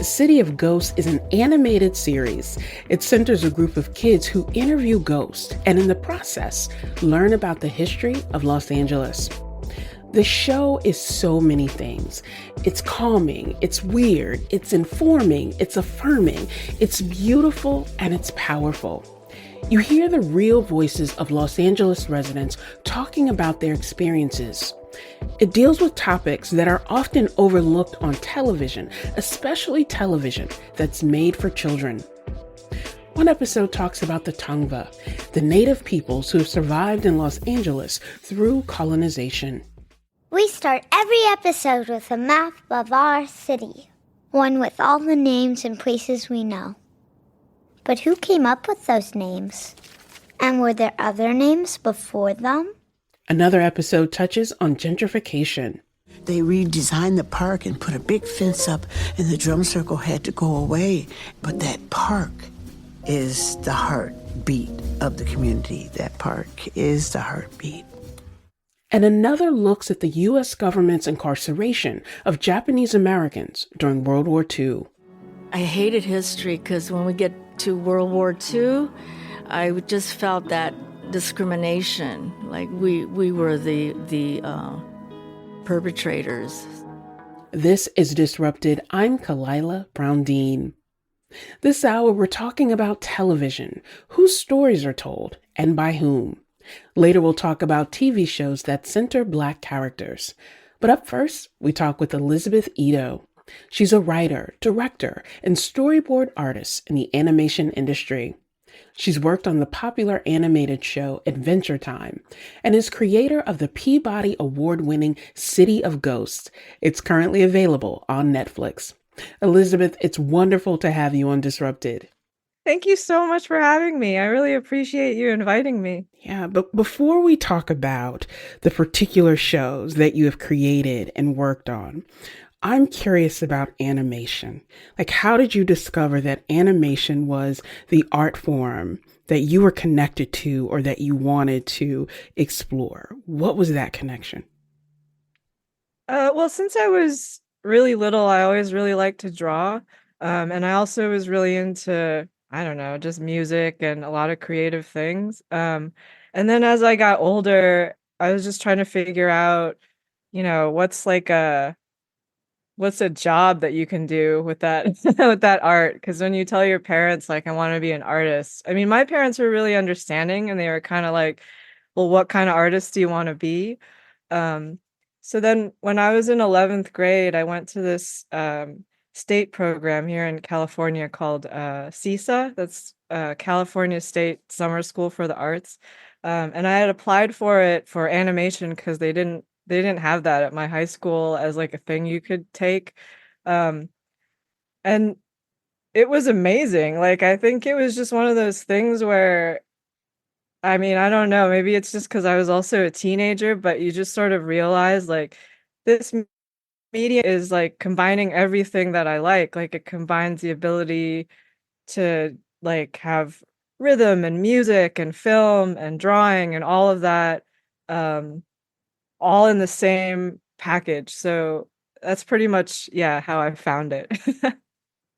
City of Ghosts is an animated series. It centers a group of kids who interview ghosts and, in the process, learn about the history of Los Angeles. The show is so many things. It's calming, it's weird, it's informing, it's affirming, it's beautiful, and it's powerful. You hear the real voices of Los Angeles residents talking about their experiences. It deals with topics that are often overlooked on television, especially television that's made for children. One episode talks about the Tongva, the native peoples who have survived in Los Angeles through colonization. We start every episode with a map of our city, one with all the names and places we know. But who came up with those names? And were there other names before them? Another episode touches on gentrification. They redesigned the park and put a big fence up, and the drum circle had to go away. But that park is the heartbeat of the community. That park is the heartbeat. And another looks at the U.S. government's incarceration of Japanese Americans during World War II. I hated history because when we get to World War II, I just felt that discrimination, like we were the perpetrators. This is Disrupted. I'm Kalila Brown-Dean. This hour, we're talking about television, whose stories are told, and by whom. Later, we'll talk about TV shows that center Black characters. But up first, we talk with Elizabeth Ito. She's a writer, director, and storyboard artist in the animation industry. She's worked on the popular animated show Adventure Time and is creator of the Peabody Award-winning City of Ghosts. It's currently available on Netflix. Elizabeth, it's wonderful to have you on Disrupted. Thank you so much for having me. I really appreciate you inviting me. Yeah, but before we talk about the particular shows that you have created and worked on, I'm curious about animation. Like, how did you discover that animation was the art form that you were connected to or that you wanted to explore? What was that connection? Well, since I was really little, I always really liked to draw. And I also was really into, I don't know, just music and a lot of creative things. And then as I got older, I was just trying to figure out, what's a job that you can do with that with that art? Because when you tell your parents, like, I want to be an artist, I mean, my parents were really understanding, and they were kind of like, well, what kind of artist do you want to be? So then when I was in 11th grade, I went to this state program here in California called CISA. That's California State Summer School for the Arts. And I had applied for it for animation because they didn't have that at my high school as like a thing you could take. And it was amazing. Like, I think it was just one of those things where, I mean, I don't know, maybe it's just because I was also a teenager, but you just sort of realize, like, this media is like combining everything that I like. Like, it combines the ability to like have rhythm and music and film and drawing and all of that. All in the same package. So that's pretty much, how I found it.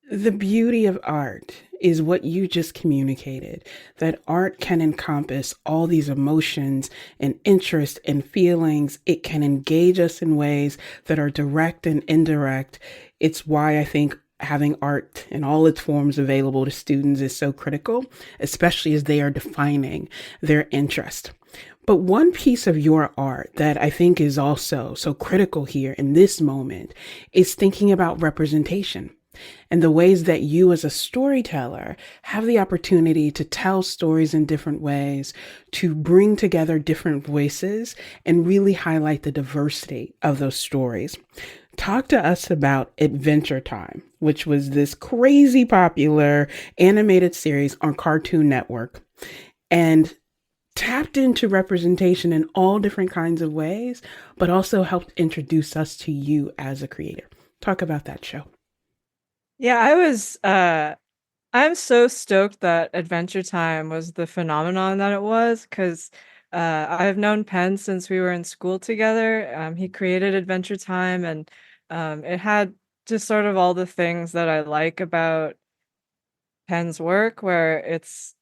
The beauty of art is what you just communicated, that art can encompass all these emotions and interests and feelings. It can engage us in ways that are direct and indirect. It's why I think having art in all its forms available to students is so critical, especially as they are defining their interest. But one piece of your art that I think is also so critical here in this moment is thinking about representation and the ways that you as a storyteller have the opportunity to tell stories in different ways, to bring together different voices and really highlight the diversity of those stories. Talk to us about Adventure Time, which was this crazy popular animated series on Cartoon Network, and tapped into representation in all different kinds of ways, but also helped introduce us to you as a creator. Talk about that show. Yeah, I'm so stoked that Adventure Time was the phenomenon that it was, because I've known Penn since we were in school together. He created Adventure Time, and it had just sort of all the things that I like about Penn's work, where it's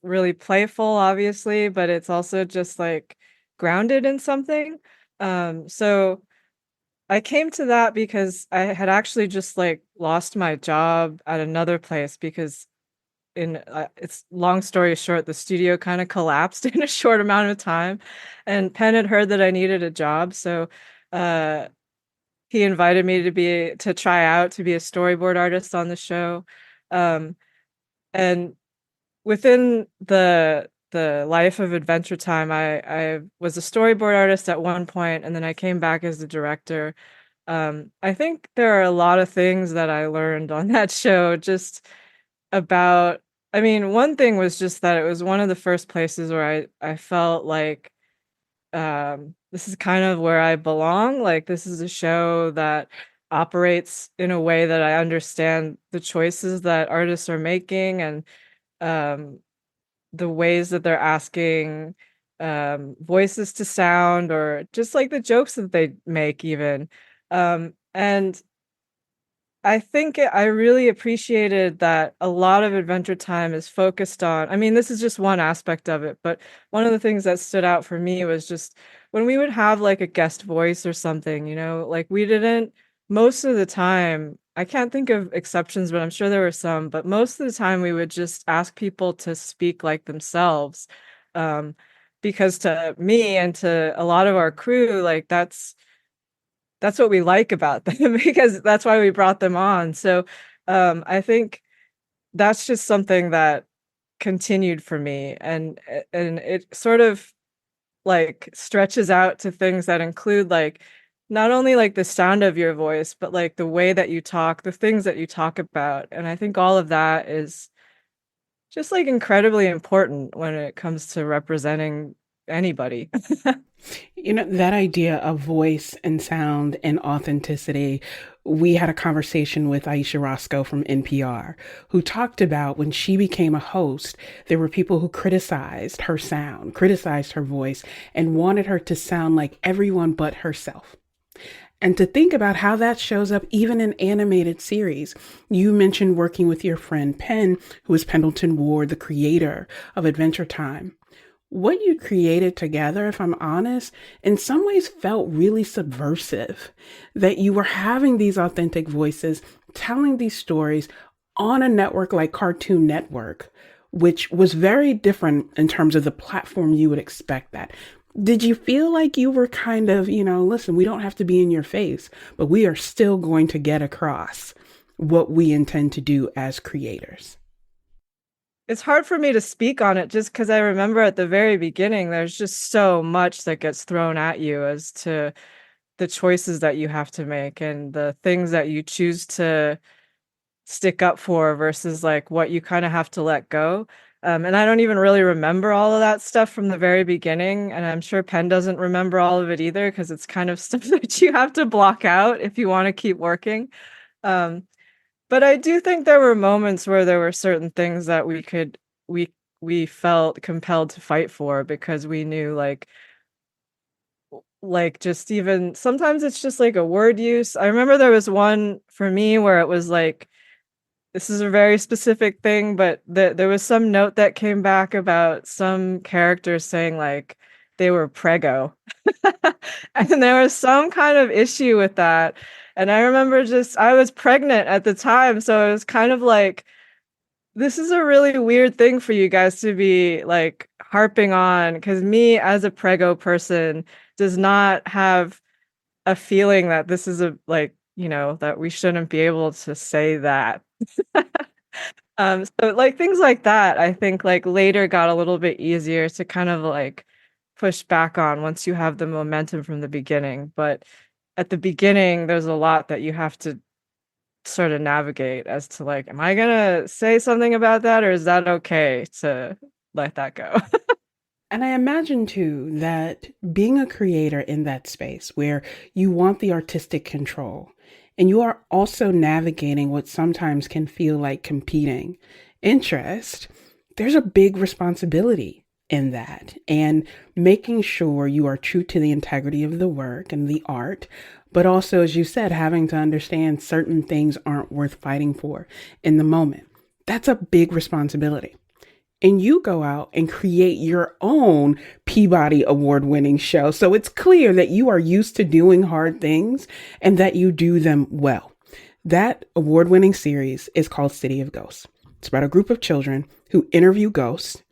really playful, obviously, but it's also just like grounded in something. So I came to that because I had actually just like lost my job at another place because it's long story short, the studio kind of collapsed in a short amount of time, and Penn had heard that I needed a job, so uh, he invited me to try out to be a storyboard artist on the show, um, and within the life of Adventure Time, I was a storyboard artist at one point, and then I came back as the director. I think there are a lot of things that I learned on that show just about, I mean, one thing was just that it was one of the first places where I felt like this is kind of where I belong. Like, this is a show that operates in a way that I understand the choices that artists are making, and um, the ways that they're asking voices to sound, or just like the jokes that they make, even. And I think I really appreciated that a lot of Adventure Time is focused on, I mean, this is just one aspect of it, but one of the things that stood out for me was just when we would have like a guest voice or something, like we didn't, most of the time, I can't think of exceptions, but I'm sure there were some, but most of the time we would just ask people to speak like themselves. Um, because to me and to a lot of our crew, like that's what we like about them because that's why we brought them on. So I think that's just something that continued for me, and it sort of like stretches out to things that include like not only like the sound of your voice, but like the way that you talk, the things that you talk about. And I think all of that is just like incredibly important when it comes to representing anybody. That idea of voice and sound and authenticity, we had a conversation with Aisha Roscoe from NPR, who talked about when she became a host, there were people who criticized her sound, criticized her voice, and wanted her to sound like everyone but herself. And to think about how that shows up even in animated series. You mentioned working with your friend Penn, who is Pendleton Ward, the creator of Adventure Time. What you created together, if I'm honest, in some ways felt really subversive. That you were having these authentic voices, telling these stories on a network like Cartoon Network, which was very different in terms of the platform you would expect that. Did you feel like you were kind of, listen, we don't have to be in your face, but we are still going to get across what we intend to do as creators? It's hard for me to speak on it just because I remember at the very beginning, there's just so much that gets thrown at you as to the choices that you have to make and the things that you choose to stick up for versus like what you kind of have to let go. And I don't even really remember all of that stuff from the very beginning. And I'm sure Penn doesn't remember all of it either because it's kind of stuff that you have to block out if you want to keep working. Um, but I do think there were moments where there were certain things that we felt compelled to fight for because we knew like just even sometimes it's just like a word use. I remember there was one for me where it was like, this is a very specific thing, but there was some note that came back about some characters saying like they were prego. And there was some kind of issue with that. And I remember I was pregnant at the time. So it was kind of like, this is a really weird thing for you guys to be like harping on. Because me as a prego person does not have a feeling that this is that we shouldn't be able to say that. So like things like that, I think like later got a little bit easier to kind of like push back on once you have the momentum from the beginning. But at the beginning, there's a lot that you have to sort of navigate as to like, am I gonna say something about that, or is that okay to let that go? And I imagine too that being a creator in that space where you want the artistic control and you are also navigating what sometimes can feel like competing interest, there's a big responsibility in that and making sure you are true to the integrity of the work and the art, but also, as you said, having to understand certain things aren't worth fighting for in the moment. That's a big responsibility. And you go out and create your own Peabody Award winning show. So it's clear that you are used to doing hard things and that you do them well. That award winning series is called City of Ghosts. It's about a group of children who interview ghosts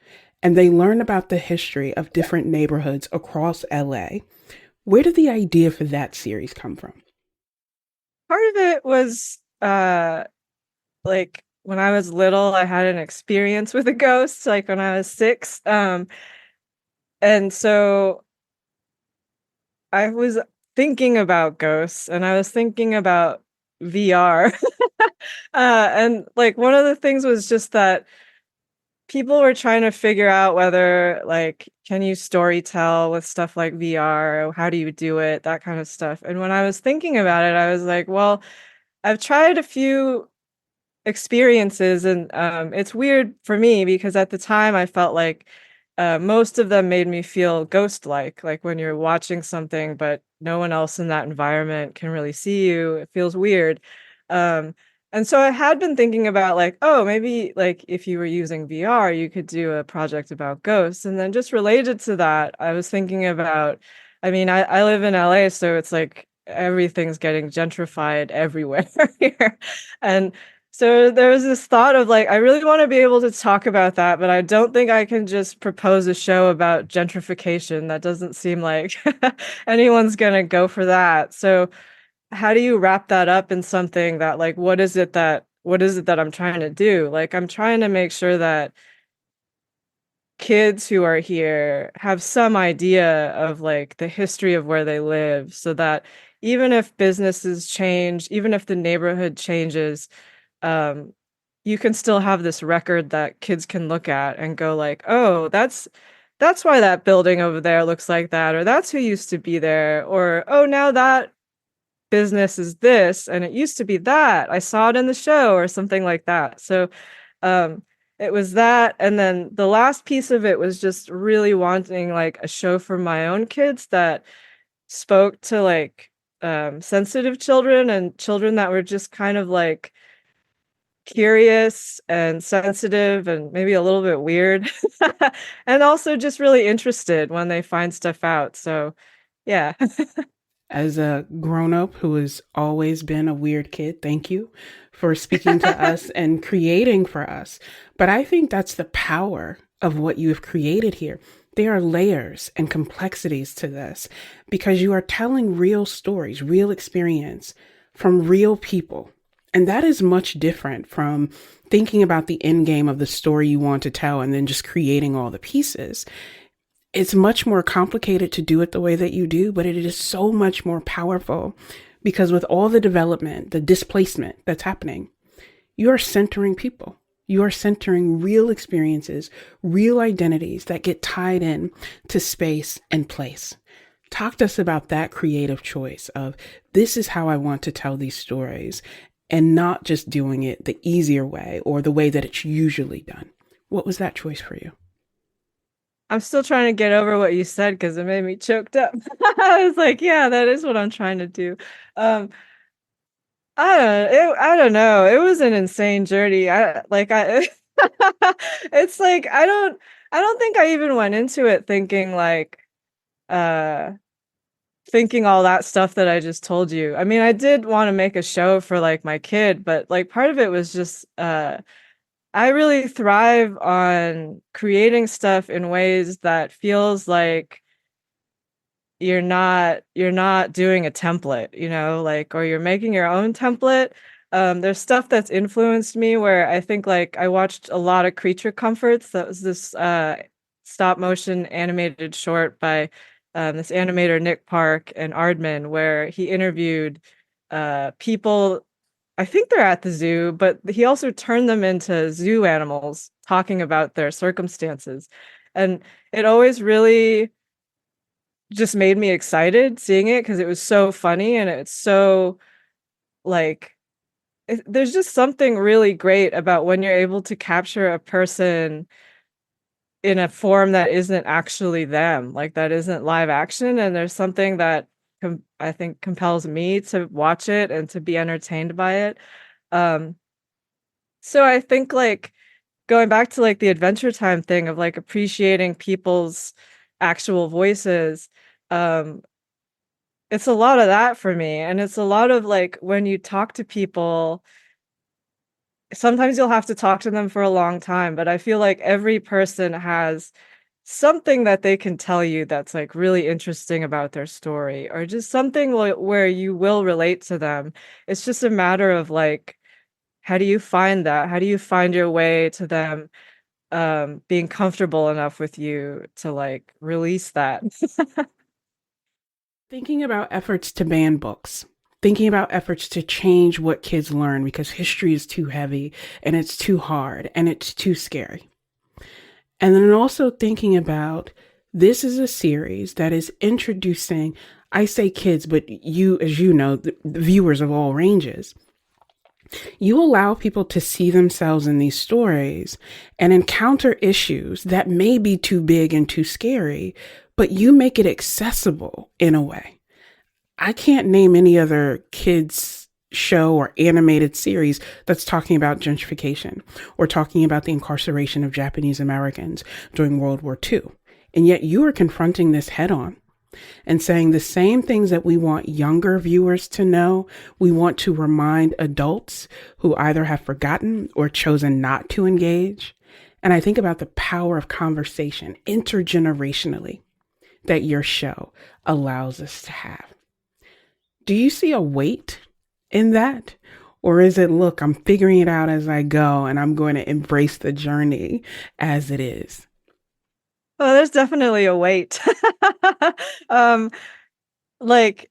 and they learn about the history of different neighborhoods across LA. Where did the idea for that series come from? Part of it was like when I was little, I had an experience with a ghost, like when I was 6. And so I was thinking about ghosts and I was thinking about VR. And like one of the things was just that people were trying to figure out whether like can you story tell with stuff like VR, or how do you do it, that kind of stuff. And when I was thinking about it, I was like, well, I've tried a few experiences and it's weird for me because at the time I felt like most of them made me feel ghost like when you're watching something but no one else in that environment can really see you, it feels weird. um and so I had been thinking about like, oh, maybe like if you were using VR you could do a project about ghosts. And then just related to that, I was thinking about, I mean, I live in LA, so it's like everything's getting gentrified everywhere here. And so there was this thought of like, I really want to be able to talk about that, but I don't think I can just propose a show about gentrification. That doesn't seem like anyone's going to go for that. So how do you wrap that up in something that like, what is it that I'm trying to do? Like, I'm trying to make sure that kids who are here have some idea of like the history of where they live so that even if businesses change, even if the neighborhood changes, um, you can still have this record that kids can look at and go like, oh, that's why that building over there looks like that, or that's who used to be there, or oh, now that business is this and it used to be that. I saw it in the show or something like that. So um it was that, and then the last piece of it was just really wanting like a show for my own kids that spoke to like sensitive children and children that were just kind of like curious and sensitive and maybe a little bit weird and also just really interested when they find stuff out. So yeah. As a grown up who has always been a weird kid, thank you for speaking to us and creating for us. But I think that's the power of what you have created here. There are layers and complexities to this because you are telling real stories, real experience from real people. And that is much different from thinking about the end game of the story you want to tell and then just creating all the pieces. It's much more complicated to do it the way that you do, but it is so much more powerful because with all the development, the displacement that's happening, you are centering people. You are centering real experiences, real identities that get tied in to space and place. Talk to us about that creative choice of this is how I want to tell these stories and not just doing it the easier way or the way that it's usually done. What was that choice for you? I'm still trying to get over what you said because it made me choked up. I was like, yeah, that is what I'm trying to do. Um, I don't know. It was an insane journey. It's like I don't think I even went into it thinking like uh thinking all that stuff that I just told you. I mean, I did want to make a show for like my kid, but like part of it was just I really thrive on creating stuff in ways that feels like you're not doing a template, like, or you're making your own template. There's stuff that's influenced me where I think like I watched a lot of Creature Comforts. That was this stop motion animated short by this animator Nick Park and Aardman, where he interviewed people. I think they're at the zoo, but he also turned them into zoo animals, talking about their circumstances. And it always really just made me excited seeing it because it was so funny and it's so like there's just something really great about when you're able to capture a person in a form that isn't actually them, like that isn't live action. And there's something that I think compels me to watch it and to be entertained by it. Um, so I think like going back to like the Adventure Time thing of like appreciating people's actual voices, um, it's a lot of that for me. And it's a lot of like when you talk to people, sometimes you'll have to talk to them for a long time, but I feel like every person has something that they can tell you that's like really interesting about their story, or just something where you will relate to them. It's just a matter of like, how do you find that? How do you find your way to them being comfortable enough with you to like release that? Thinking about efforts to ban books, thinking about efforts to change what kids learn because history is too heavy and it's too hard and it's too scary. And then also thinking about this is a series that is introducing, I say kids, but you, as you know, the viewers of all ranges. You allow people to see themselves in these stories and encounter issues that may be too big and too scary, but you make it accessible in a way. I can't name any other kids show or animated series that's talking about gentrification or talking about the incarceration of Japanese Americans during World War II. And yet you are confronting this head on and saying the same things that we want younger viewers to know, we want to remind adults who either have forgotten or chosen not to engage. And I think about the power of conversation intergenerationally that your show allows us to have. Do you see a weight in that? Or is it, look, I'm figuring it out as I go and I'm going to embrace the journey as it is? Oh, there's definitely a weight. um, like,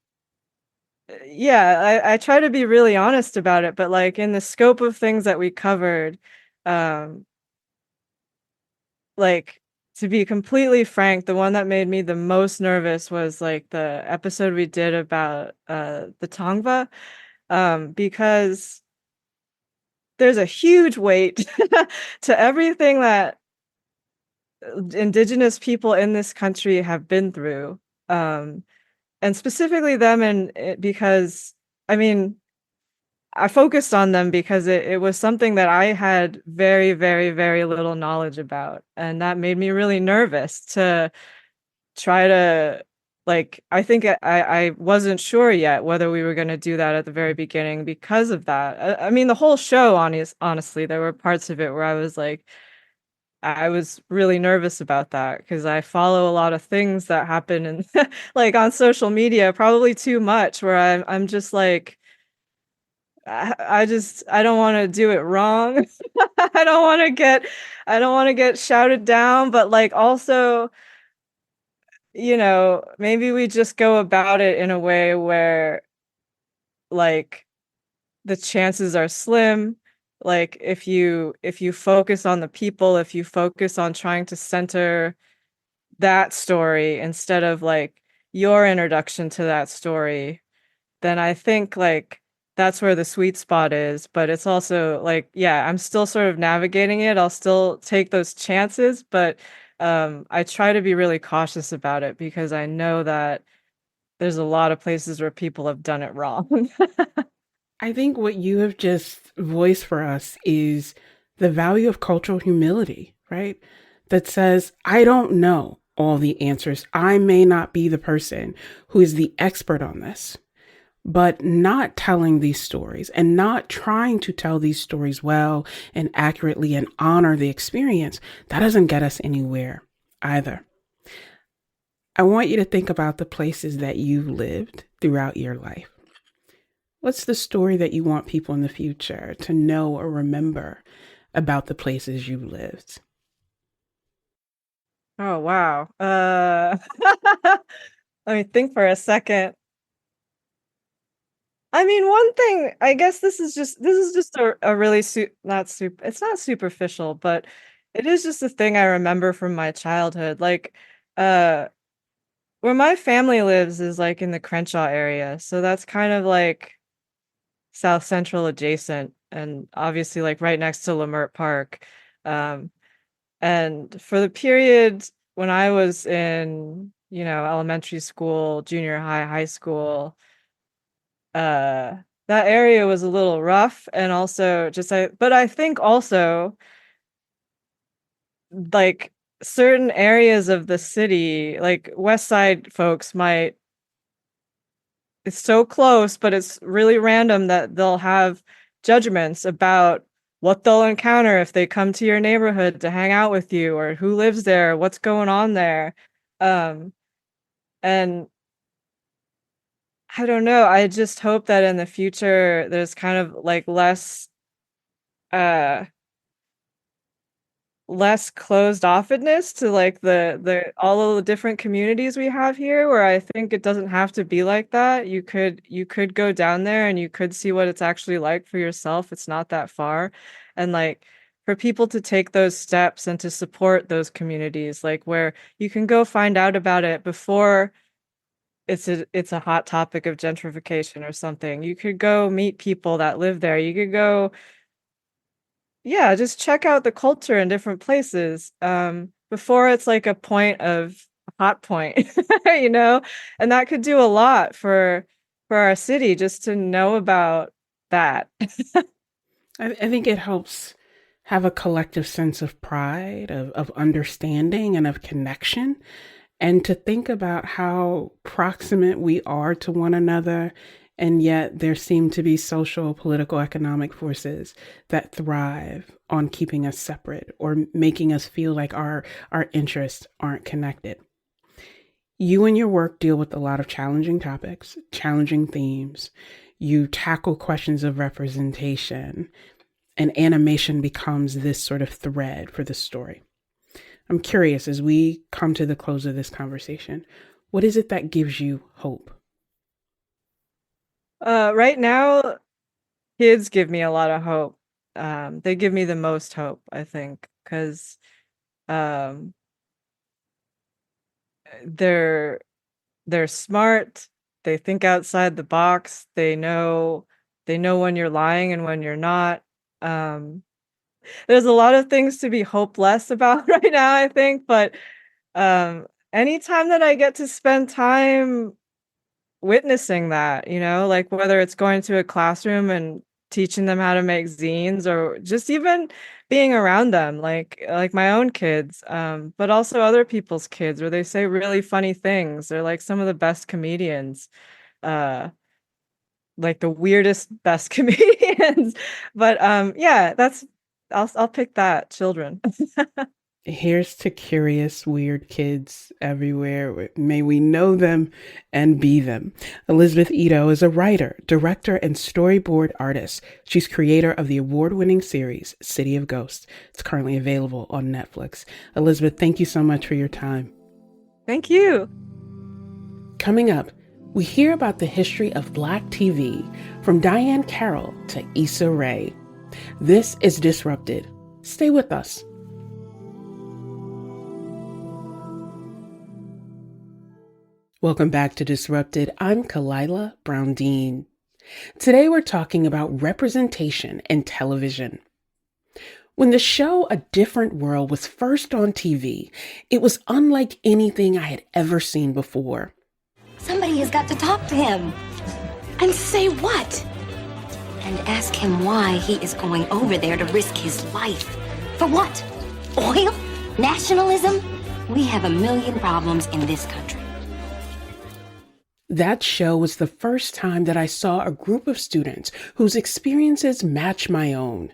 yeah, I try to be really honest about it, but like in the scope of things that we covered, um, like to be completely frank, the one that made me the most nervous was like the episode we did about the Tongva, because there's a huge weight to everything that indigenous people in this country have been through. And specifically them, because I mean, I focused on them because it was something that I had very, very, very little knowledge about. And that made me really nervous to try to, like, I think I wasn't sure yet whether we were going to do that at the very beginning because of that. I mean, the whole show, honestly, there were parts of it where I was really nervous about that because I follow a lot of things that happen and like on social media, probably too much, where I'm just like, I don't want to do it wrong. I don't want to get I don't want to get shouted down, but like also, maybe we just go about it in a way where like the chances are slim. Like if you focus on the people, if you focus on trying to center that story instead of like your introduction to that story, then I think like that's where the sweet spot is. But it's also like, yeah, I'm still sort of navigating it. I'll still take those chances, but I try to be really cautious about it because I know that there's a lot of places where people have done it wrong. I think what you have just voiced for us is the value of cultural humility, right? That says, I don't know all the answers. I may not be the person who is the expert on this, but not telling these stories and not trying to tell these stories well and accurately and honor the experience, that doesn't get us anywhere either. I want you to think about the places that you've lived throughout your life. What's the story that you want people in the future to know or remember about the places you lived? Oh, wow. Let me think for a second. I mean, one thing, I guess this is just a really not super, it's not superficial, but it is just a thing I remember from my childhood. Like, uh, where my family lives is like in the Crenshaw area. So that's kind of like South Central adjacent and obviously like right next to Lamert Park. Um, And for the period when I was in, elementary school, junior high, high school, that area was a little rough, and also but I think also, like, certain areas of the city, like West Side folks might it's so close, but it's really random that they'll have judgments about what they'll encounter if they come to your neighborhood to hang out with you, or who lives there, what's going on there. Um, and I don't know. I just hope that in the future there's kind of like uh less closed offedness to like the all of the different communities we have here, where I think it doesn't have to be like that. You could go down there and you could see what it's actually like for yourself. It's not that far. And like for people to take those steps and to support those communities, like where you can go find out about it before it's a hot topic of gentrification or something. You could go meet people that live there. You could go, yeah, just check out the culture in different places, before it's like a point of hot point, you know? And that could do a lot for our city just to know about that. I think it helps have a collective sense of pride, of understanding, and of connection, and to think about how proximate we are to one another. And yet there seem to be social, political, economic forces that thrive on keeping us separate or making us feel like our interests aren't connected. You and your work deal with a lot of challenging topics, challenging themes. You tackle questions of representation, and animation becomes this sort of thread for the story. I'm curious, as we come to the close of this conversation, what is it that gives you hope? Right now, kids give me a lot of hope. They give me the most hope, I think, because um, they're they're smart. They think outside the box. They know when you're lying and when you're not. Um, there's a lot of things to be hopeless about right now, I think, but anytime that I get to spend time witnessing that, like whether it's going to a classroom and teaching them how to make zines, or just even being around them, like my own kids, but also other people's kids, where they say really funny things. They're like some of the best comedians, uh, like the weirdest, best comedians. But yeah, I'll pick that, children. Here's to curious, weird kids everywhere. May we know them and be them. Elizabeth Ito is a writer, director, and storyboard artist. She's creator of the award-winning series, City of Ghosts. It's currently available on Netflix. Elizabeth, thank you so much for your time. Thank you. Coming up, we hear about the history of Black TV, from Diahann Carroll to Issa Rae. This is Disrupted. Stay with us. Welcome back to Disrupted. I'm Kalila Brown-Dean. Today we're talking about representation in television. When the show A Different World was first on TV, it was unlike anything I had ever seen before. Somebody has got to talk to him. And say what? And ask him why he is going over there to risk his life. For what? Oil? Nationalism? We have a million problems in this country. That show was the first time that I saw a group of students whose experiences match my own.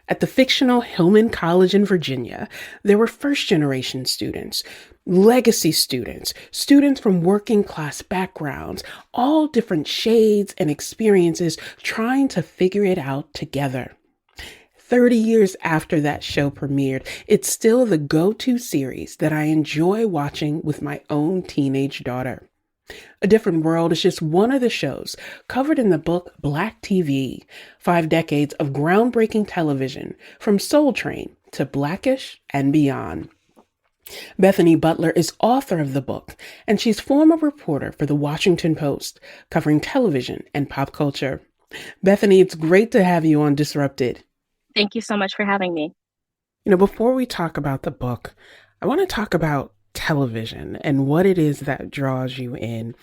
At the fictional Hillman College in Virginia, there were first-generation students, legacy students, students from working class backgrounds, all different shades and experiences trying to figure it out together. 30 years after that show premiered, it's still the go-to series that I enjoy watching with my own teenage daughter. A Different World is just one of the shows covered in the book Black TV, 5 decades of groundbreaking television, from Soul Train to Blackish and beyond. Bethany Butler is author of the book, and she's former reporter for The Washington Post, covering television and pop culture. Bethany, it's great to have you on Disrupted. Thank you so much for having me. Before we talk about the book, I want to talk about television and what it is that draws you in.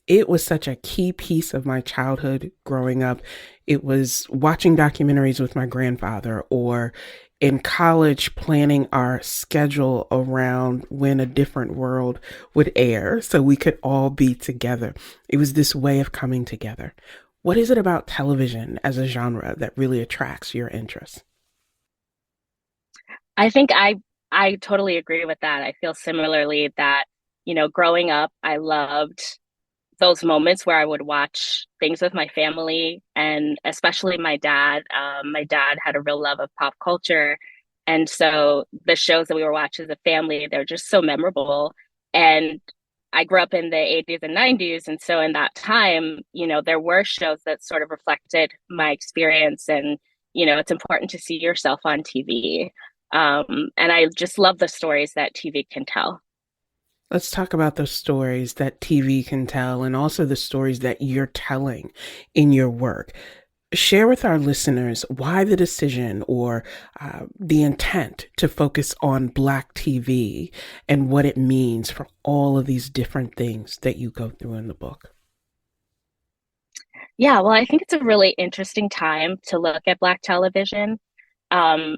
It was such a key piece of my childhood growing up. It was watching documentaries with my grandfather, or in college planning our schedule around when A Different World would air so we could all be together. It was this way of coming together. What is it about television as a genre that really attracts your interest? I think I totally agree with that. I feel similarly that, growing up, I loved those moments where I would watch things with my family and especially my dad. My dad had a real love of pop culture. And so the shows that we were watching as a family, they're just so memorable. And I grew up in the 80s and 90s. And so in that time, there were shows that sort of reflected my experience. And, it's important to see yourself on TV. And I just love the stories that TV can tell. Let's talk about the stories that TV can tell and also the stories that you're telling in your work. Share with our listeners why the decision or the intent to focus on Black TV and what it means for all of these different things that you go through in the book. Yeah, well, I think it's a really interesting time to look at Black television, um,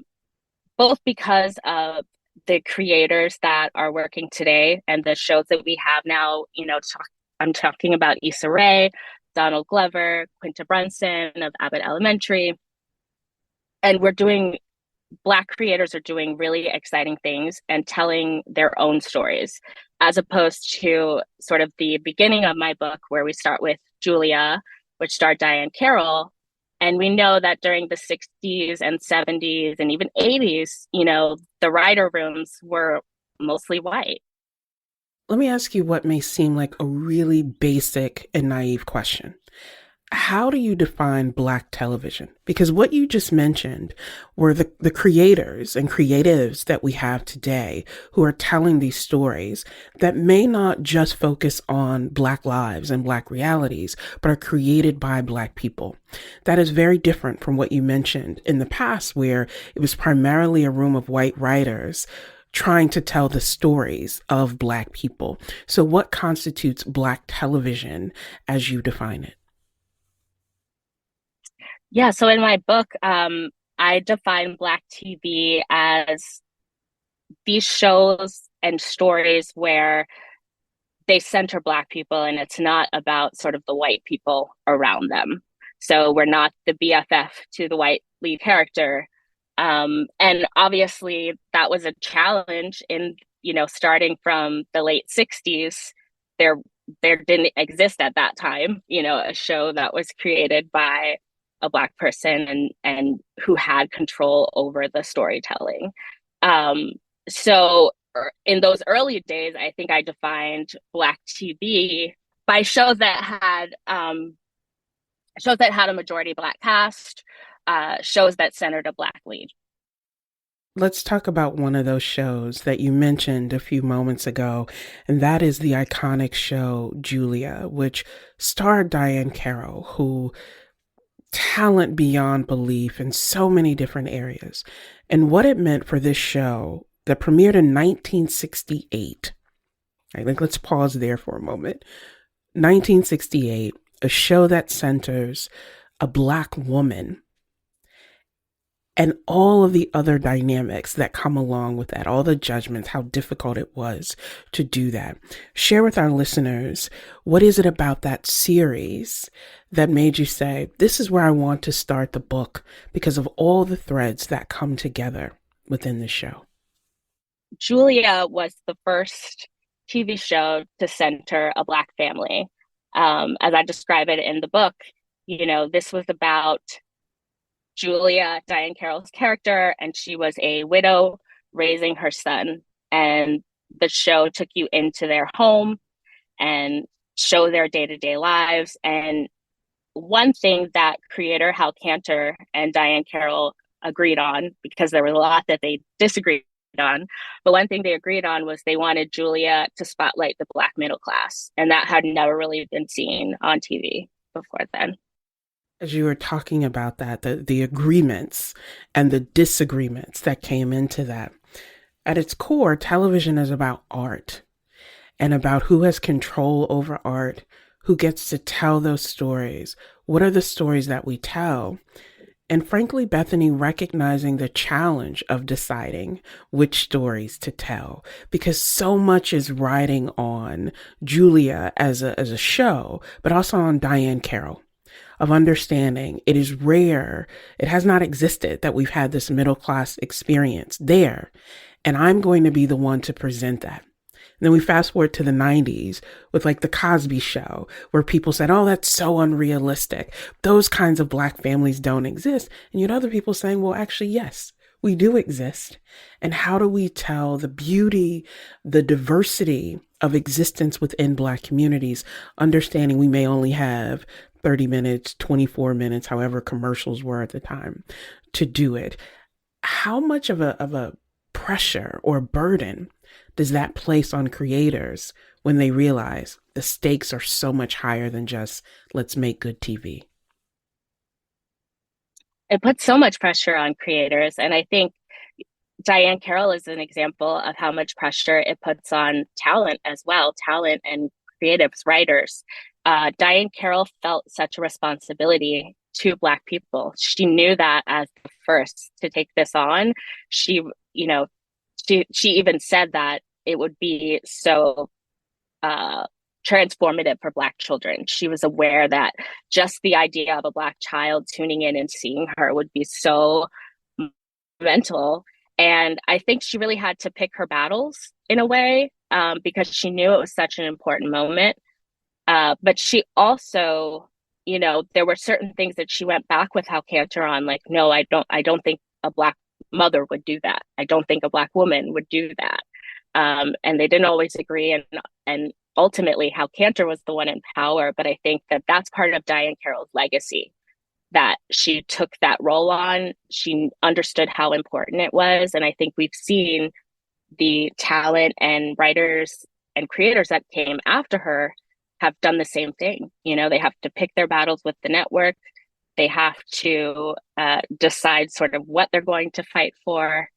both because of the creators that are working today and the shows that we have now. I'm talking about Issa Rae, Donald Glover, Quinta Brunson of Abbott Elementary. And Black creators are doing really exciting things and telling their own stories, as opposed to sort of the beginning of my book, where we start with Julia, which starred Diahann Carroll. And we know that during the 60s and 70s and even 80s, the writer rooms were mostly white. Let me ask you what may seem like a really basic and naive question. How do you define Black television? Because what you just mentioned were the creators and creatives that we have today who are telling these stories that may not just focus on Black lives and Black realities, but are created by Black people. That is very different from what you mentioned in the past, where it was primarily a room of white writers trying to tell the stories of Black people. So what constitutes Black television as you define it? Yeah, so in my book, I define Black TV as these shows and stories where they center Black people and it's not about sort of the white people around them. So we're not the BFF to the white lead character. And obviously that was a challenge in, starting from the late 60s. There didn't exist at that time, a show that was created by a Black person and who had control over the storytelling. So in those early days, I think I defined Black TV by shows that had a majority Black cast, shows that centered a Black lead. Let's talk about one of those shows that you mentioned a few moments ago, and that is the iconic show Julia, which starred Diahann Carroll, who talent beyond belief in so many different areas. And what it meant for this show that premiered in 1968. I think let's pause there for a moment. 1968, a show that centers a Black woman and all of the other dynamics that come along with that, all the judgments, how difficult it was to do that. Share with our listeners, what is it about that series that made you say, this is where I want to start the book because of all the threads that come together within the show? Julia was the first TV show to center a Black family. As I describe it in the book, this was about Julia, Diahann Carroll's character, and she was a widow raising her son. And the show took you into their home and show their day-to-day lives. And one thing that creator Hal Kanter and Diahann Carroll agreed on, because there was a lot that they disagreed on, but one thing they agreed on was they wanted Julia to spotlight the Black middle class. And that had never really been seen on TV before then. As you were talking about that, the agreements and the disagreements that came into that, at its core, television is about art and about who has control over art, who gets to tell those stories. What are the stories that we tell? And frankly, Bethany, recognizing the challenge of deciding which stories to tell, because so much is riding on Julia as a show, but also on Diahann Carroll, of understanding it is rare, it has not existed that we've had this middle class experience there. And I'm going to be the one to present that. And then we fast forward to the 90s with like the Cosby Show, where people said, oh, that's so unrealistic. Those kinds of Black families don't exist. And you had other people saying, well, actually, yes, we do exist. And how do we tell the beauty, the diversity of existence within Black communities, understanding we may only have 30 minutes, 24 minutes, however commercials were at the time, to do it. How much of a pressure or burden does that place on creators when they realize the stakes are so much higher than just let's make good TV? It puts so much pressure on creators. And I think Diahann Carroll is an example of how much pressure it puts on talent as well, talent and creatives, writers. Diahann Carroll felt such a responsibility to Black people. She knew that as the first to take this on. She even said that it would be so transformative for Black children. She was aware that just the idea of a Black child tuning in and seeing her would be so mental. And I think she really had to pick her battles in a way, because she knew it was such an important moment. But she also, there were certain things that she went back with Hal Kanter on, like, no, I don't think a Black mother would do that. I don't think a Black woman would do that. And they didn't always agree. And ultimately, Hal Kanter was the one in power. But I think that that's part of Diahann Carroll's legacy, that she took that role on. She understood how important it was. And I think we've seen the talent and writers and creators that came after her have done the same thing. They have to pick their battles with the network. They have to decide sort of what they're going to fight for.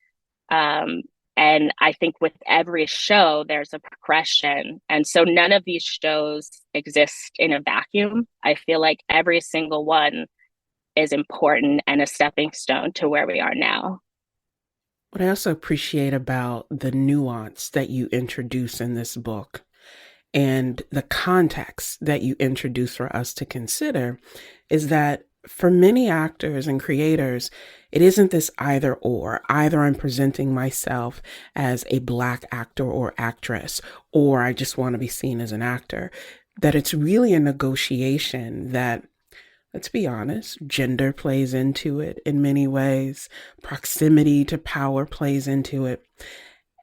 And I think with every show, there's a progression. And so none of these shows exist in a vacuum. I feel like every single one is important and a stepping stone to where we are now. What I also appreciate about the nuance that you introduce in this book and the context that you introduce for us to consider is that for many actors and creators, it isn't this either or. Either I'm presenting myself as a Black actor or actress, or I just want to be seen as an actor. That it's really a negotiation that, let's be honest, gender plays into it in many ways. Proximity to power plays into it.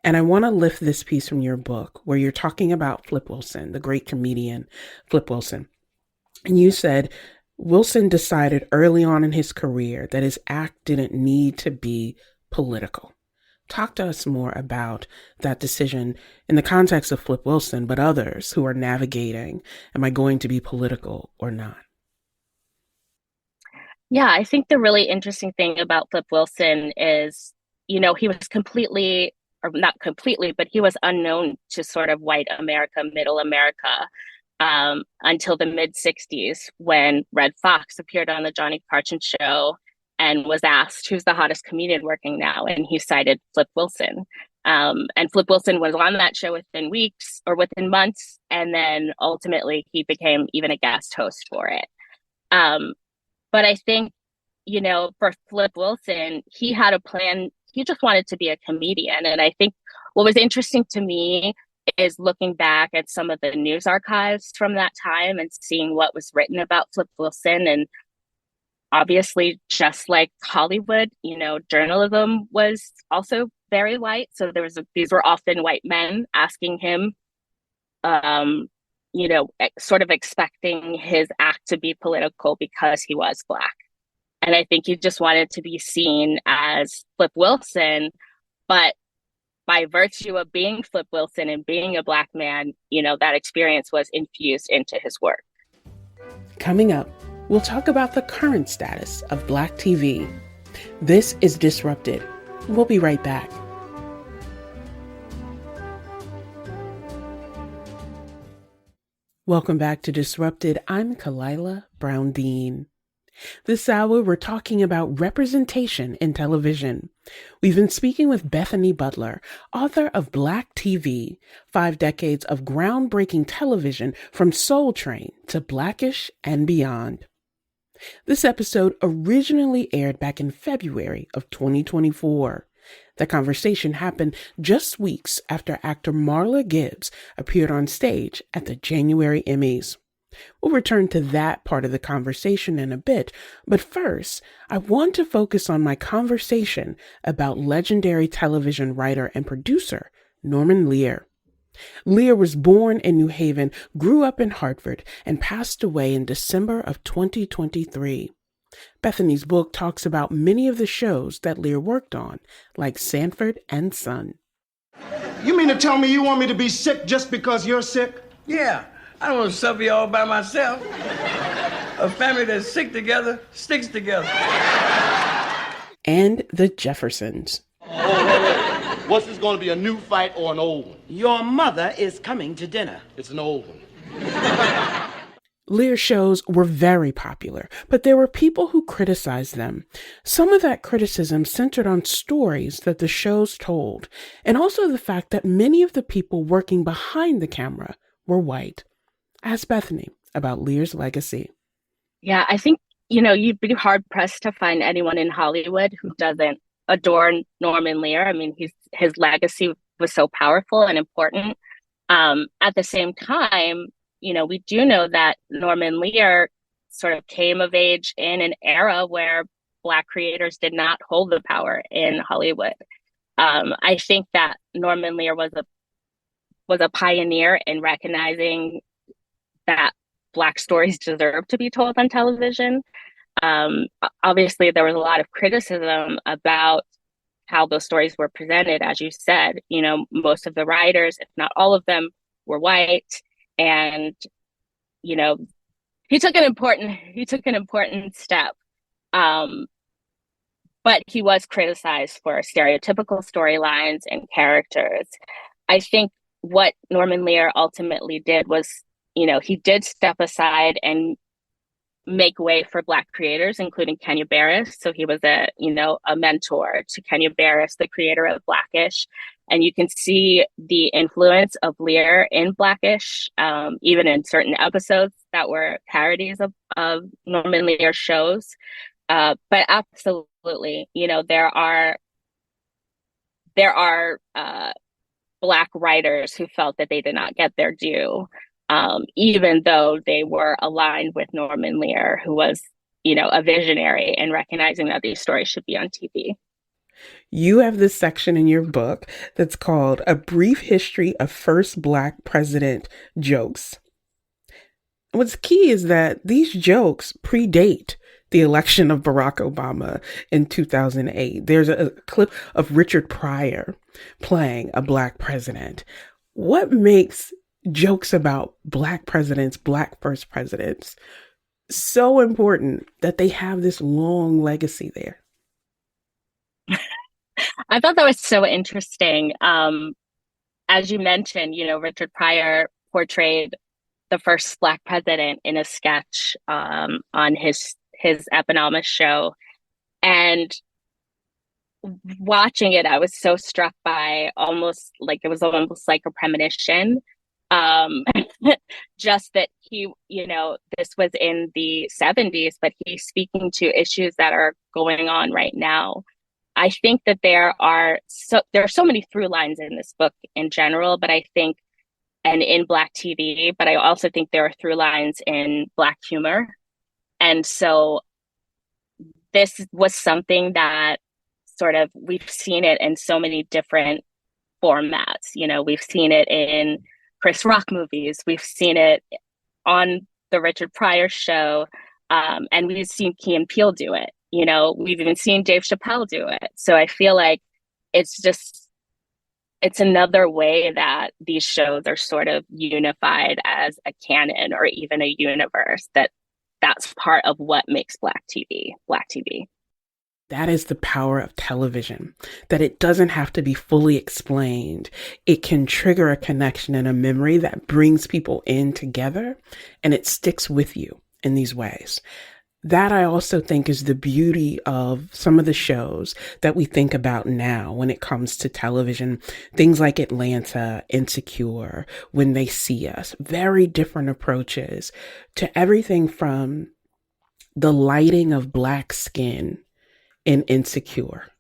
And I want to lift this piece from your book where you're talking about Flip Wilson, the great comedian Flip Wilson. And you said, Wilson decided early on in his career that his act didn't need to be political. Talk to us more about that decision in the context of Flip Wilson, but others who are navigating, am I going to be political or not? Yeah, I think the really interesting thing about Flip Wilson is, he was completely, or not completely, but he was unknown to sort of white America, middle America, until the mid 60s when Red Fox appeared on the Johnny Carson show and was asked who's the hottest comedian working now. And he cited Flip Wilson. And Flip Wilson was on that show within weeks or within months. And then ultimately he became even a guest host for it. But I think, for Flip Wilson, he had a plan. He just wanted to be a comedian. And I think what was interesting to me is looking back at some of the news archives from that time and seeing what was written about Flip Wilson. And obviously, just like Hollywood, journalism was also very white. So these were often white men asking him, sort of expecting his act to be political because he was Black. And I think he just wanted to be seen as Flip Wilson, but by virtue of being Flip Wilson and being a Black man, that experience was infused into his work. Coming up, We'll talk about the current status of Black TV. This is Disrupted. We'll be right back. Welcome back to Disrupted. I'm Kalila Brown Dean. This hour, we're talking about representation in television. We've been speaking with Bethany Butler, author of Black TV, 5 decades of groundbreaking television from Soul Train to Blackish and beyond. This episode originally aired back in February of 2024. The conversation happened just weeks after actor Marla Gibbs appeared on stage at the January Emmys. We'll return to that part of the conversation in a bit, but first, I want to focus on my conversation about legendary television writer and producer Norman Lear. Lear was born in New Haven, grew up in Hartford, and passed away in December of 2023. Bethany's book talks about many of the shows that Lear worked on, like Sanford and Son. You mean to tell me you want me to be sick just because you're sick? Yeah, I don't want to suffer all by myself. A family that's sick together sticks together. And the Jeffersons. What's this going to be, a new fight or an old one? Your mother is coming to dinner. It's an old one. Lear shows were very popular, but there were people who criticized them. Some of that criticism centered on stories that the shows told, and also the fact that many of the people working behind the camera were white. Ask Bethany about Lear's legacy. Yeah, I think, you'd be hard-pressed to find anyone in Hollywood who doesn't adore Norman Lear. I mean, his legacy was so powerful and important. At the same time, we do know that Norman Lear sort of came of age in an era where Black creators did not hold the power in Hollywood. I think that Norman Lear was a pioneer in recognizing that Black stories deserve to be told on television. Obviously, there was a lot of criticism about how those stories were presented. As you said, most of the writers, if not all of them, were white. And, he took an important step. But he was criticized for stereotypical storylines and characters. I think what Norman Lear ultimately did was, he did step aside and make way for Black creators, including Kenya Barris. So he was a mentor to Kenya Barris, the creator of Blackish. And you can see the influence of Lear in Blackish, even in certain episodes that were parodies of Norman Lear shows. But absolutely, there are Black writers who felt that they did not get their due. Even though they were aligned with Norman Lear, who was, a visionary in recognizing that these stories should be on TV. You have this section in your book that's called A Brief History of First Black President Jokes. What's key is that these jokes predate the election of Barack Obama in 2008. There's a clip of Richard Pryor playing a Black president. What makes jokes about Black presidents, Black first presidents, so important that they have this long legacy there? I thought that was so interesting. As you mentioned, Richard Pryor portrayed the first Black president in a sketch on his eponymous show. And watching it, I was so struck by almost like a premonition. Just that he, this was in the 70s, but he's speaking to issues that are going on right now. I think that there are so many through lines in this book in general, but I think, and in Black TV, but I also think there are through lines in Black humor. And so this was something that sort of, we've seen it in so many different formats. We've seen it in Chris Rock movies. We've seen it on the Richard Pryor show. And we've seen Key and Peele do it. We've even seen Dave Chappelle do it. So I feel like it's another way that these shows are sort of unified as a canon or even a universe, that that's part of what makes Black TV Black TV. That is the power of television, that it doesn't have to be fully explained. It can trigger a connection and a memory that brings people in together, and it sticks with you in these ways. That I also think is the beauty of some of the shows that we think about now when it comes to television. Things like Atlanta, Insecure, When They See Us, very different approaches to everything from the lighting of Black skin in Insecure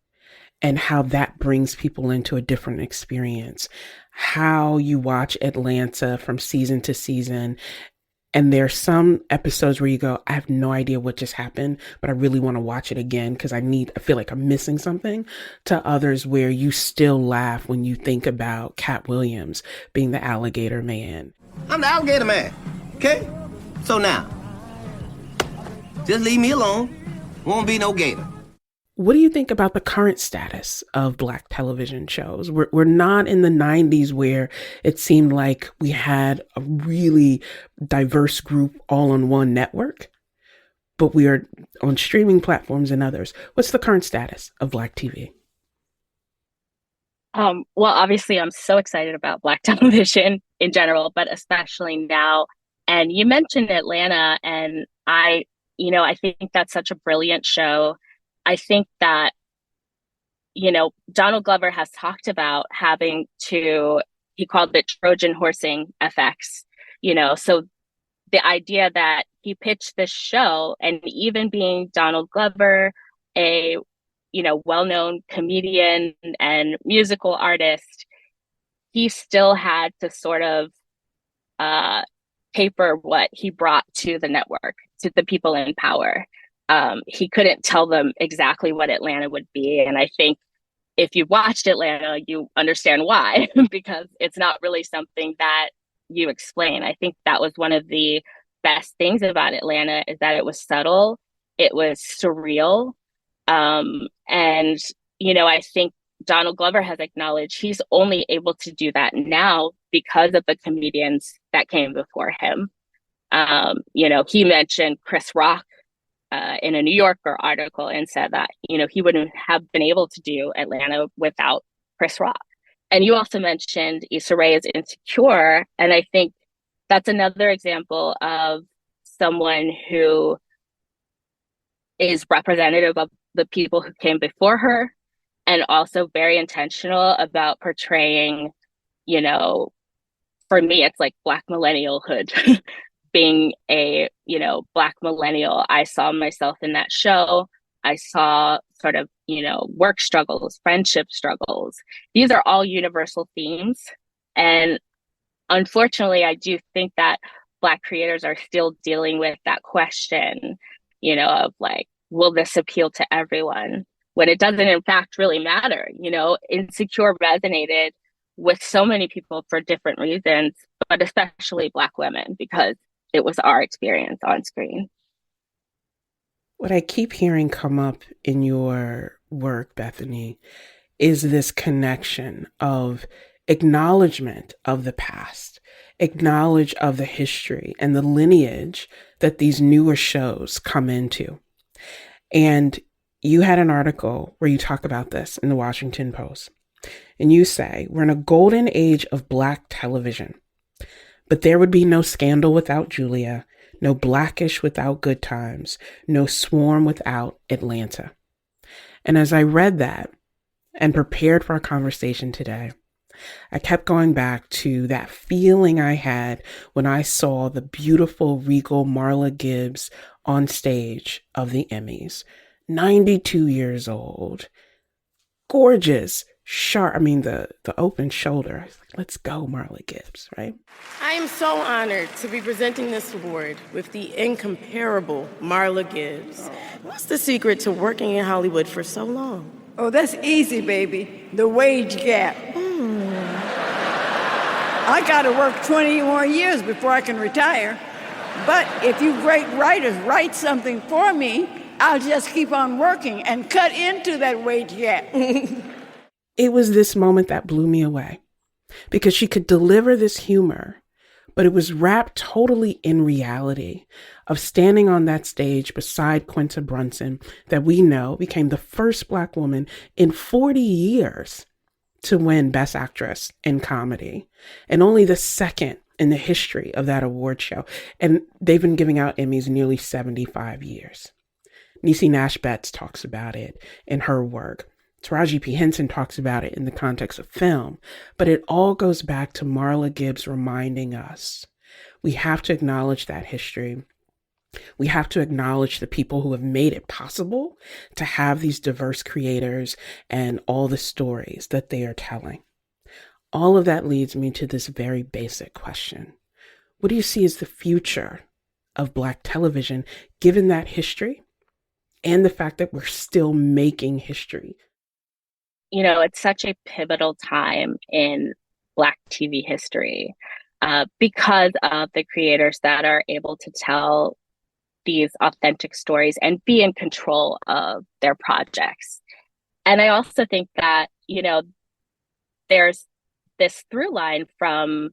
and how that brings people into a different experience. How you watch Atlanta from season to season, and there's some episodes where you go, I have no idea what just happened, but I really want to watch it again because I feel like I'm missing something. To others where you still laugh when you think about Cat Williams being the alligator man. I'm the alligator man, okay? So now, just leave me alone. Won't be no gator. What do you think about the current status of Black television shows? We're not in the 90s where it seemed like we had a really diverse group all on one network, but we are on streaming platforms and others. What's the current status of Black TV? Well, obviously, I'm so excited about Black television in general, but especially now. And you mentioned Atlanta, and I think that's such a brilliant show. I think that, Donald Glover has talked about having to, he called it Trojan horsing effects, so the idea that he pitched this show, and even being Donald Glover, a, well-known comedian and musical artist, he still had to sort of paper what he brought to the network, to the people in power. He couldn't tell them exactly what Atlanta would be. And I think if you watched Atlanta, you understand why, because it's not really something that you explain. I think that was one of the best things about Atlanta, is that it was subtle, it was surreal. And, I think Donald Glover has acknowledged he's only able to do that now because of the comedians that came before him. He mentioned Chris Rock in a New Yorker article and said that, he wouldn't have been able to do Atlanta without Chris Rock. And you also mentioned Issa Rae's Insecure. And I think that's another example of someone who is representative of the people who came before her, and also very intentional about portraying, for me, it's like Black millennialhood. Being a, Black millennial, I saw myself in that show. I saw sort of, work struggles, friendship struggles. These are all universal themes. And unfortunately, I do think that Black creators are still dealing with that question, of like, will this appeal to everyone? When it doesn't, in fact, really matter. Insecure resonated with so many people for different reasons, but especially Black women, because it was our experience on screen. What I keep hearing come up in your work, Bethany, is this connection of acknowledgement of the past, acknowledge of the history and the lineage that these newer shows come into. And you had an article where you talk about this in the Washington Post. And you say, we're in a golden age of Black television. But there would be no Scandal without Julia, no Blackish without Good Times, no Swarm without Atlanta. And as I read that and prepared for our conversation today, I kept going back to that feeling I had when I saw the beautiful, regal Marla Gibbs on stage of the Emmys, 92 years old, gorgeous, sharp. I mean, the open shoulder. I was like, let's go, Marla Gibbs, right? I am so honored to be presenting this award with the incomparable Marla Gibbs. What's the secret to working in Hollywood for so long? Oh, that's easy, baby. The wage gap. I gotta work 20 more years before I can retire. But if you great writers write something for me, I'll just keep on working and cut into that wage gap. It was this moment that blew me away, because she could deliver this humor, but it was wrapped totally in reality of standing on that stage beside Quinta Brunson that we know became the first Black woman in 40 years to win Best Actress in Comedy, and only the second in the history of that award show. And they've been giving out Emmys nearly 75 years. Niecy Nash Betts talks about it in her work. Taraji P. Henson talks about it in the context of film, but it all goes back to Marla Gibbs reminding us we have to acknowledge that history. We have to acknowledge the people who have made it possible to have these diverse creators and all the stories that they are telling. All of that leads me to this very basic question. What do you see as the future of Black television, given that history and the fact that we're still making history? You know, it's such a pivotal time in Black TV history because of the creators that are able to tell these authentic stories and be in control of their projects. And I also think that, you know, there's this through line from,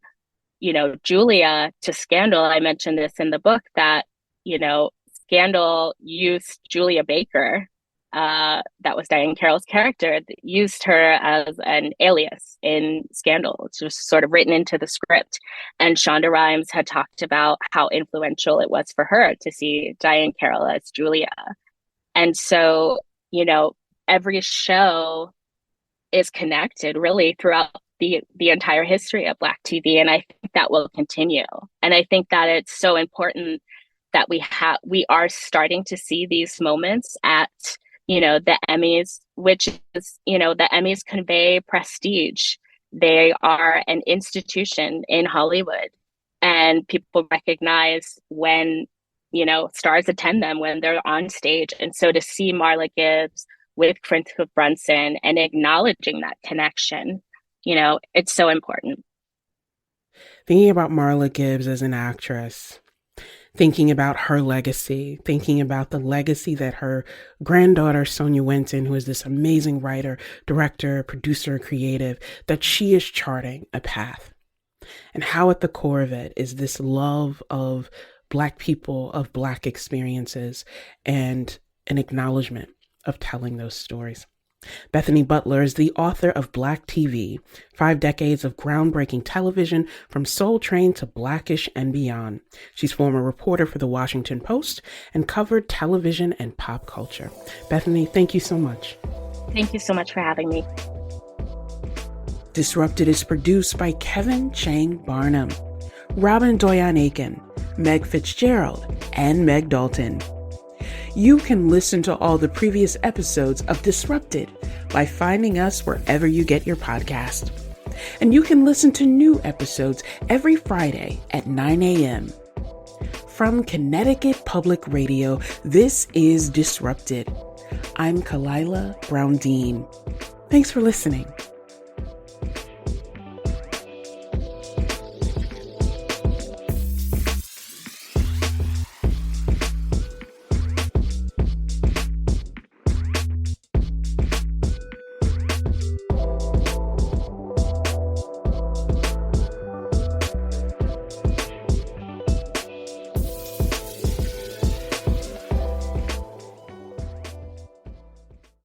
you know, Julia to Scandal. I mentioned this in the book that, you know, Scandal used Julia Baker, that was Diahann Carroll's character, used her as an alias in Scandal. It's just sort of written into the script. And Shonda Rhimes had talked about how influential it was for her to see Diahann Carroll as Julia. And so, you know, every show is connected really throughout the entire history of Black TV. And I think that will continue. And I think that it's so important that we are starting to see these moments at, you know, the Emmys, which is, you know, the Emmys convey prestige. They are an institution in Hollywood, and people recognize when, you know, stars attend them, when they're on stage. And so to see Marla Gibbs with Quinta Brunson and acknowledging that connection, you know, it's so important. Thinking about Marla Gibbs as an actress, thinking about her legacy, thinking about the legacy that her granddaughter, Sonia Winton, who is this amazing writer, director, producer, creative, that she is charting a path. And how at the core of it is this love of Black people, of Black experiences, and an acknowledgement of telling those stories. Bethany Butler is the author of Black TV, 5 decades of groundbreaking television from Soul Train to Blackish and beyond. She's former reporter for The Washington Post and covered television and pop culture. Bethany, thank you so much. Thank you so much for having me. Disrupted is produced by Kevin Chang Barnum, Robin Doyon Aiken, Meg Fitzgerald, and Meg Dalton. You can listen to all the previous episodes of Disrupted by finding us wherever you get your podcast. And you can listen to new episodes every Friday at 9 a.m. From Connecticut Public Radio, this is Disrupted. I'm Kalila Brown-Dean. Thanks for listening.